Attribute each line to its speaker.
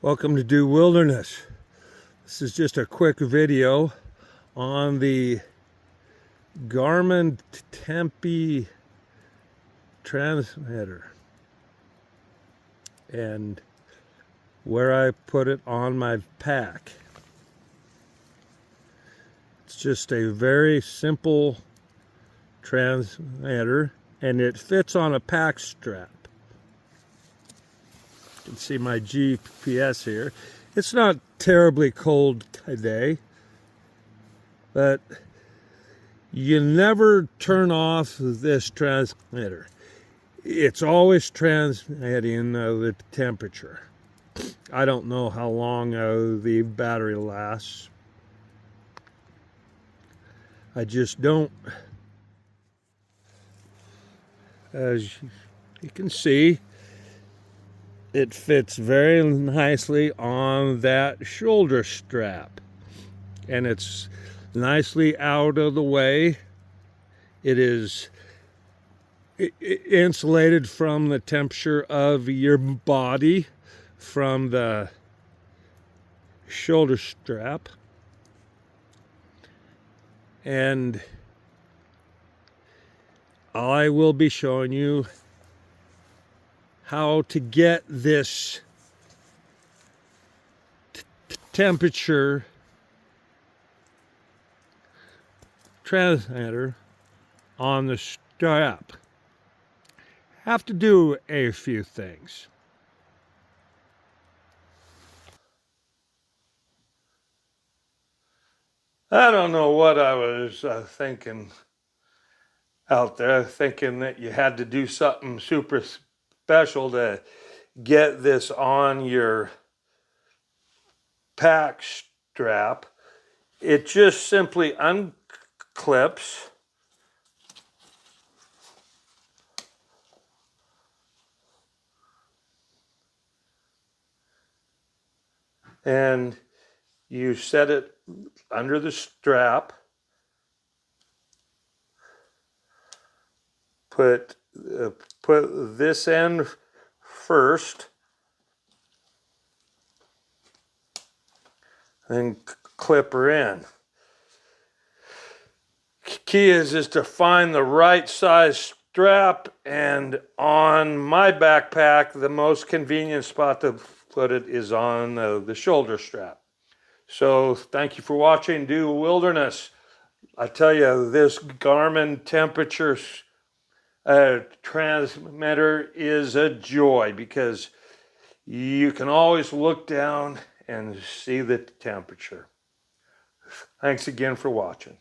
Speaker 1: Welcome to Do Wilderness. This is just a quick video on the Garmin Tempe transmitter and where I put it on my pack. It's just a very simple transmitter and it fits on a pack strap. You can see my GPS here. It's not terribly cold today, but you never turn off this transmitter. It's always transmitting the temperature. I don't know how long the battery lasts. I just don't. As you can see, it fits very nicely on that shoulder strap, and it's nicely out of the way. It is insulated from the temperature of your body from the shoulder strap, and I will be showing you how to get this temperature transmitter on the strap. Have to do a few things. I don't know what I was thinking out there, thinking that you had to do something super special to get this on your pack strap. It just simply unclips. And you set it under the strap. Put this end first, then clip her in. Key is to find the right size strap, and on my backpack, the most convenient spot to put it is on the shoulder strap. So thank you for watching Do Wilderness. I tell you, this Garmin temperature transmitter is a joy because you can always look down and see the temperature. Thanks again for watching.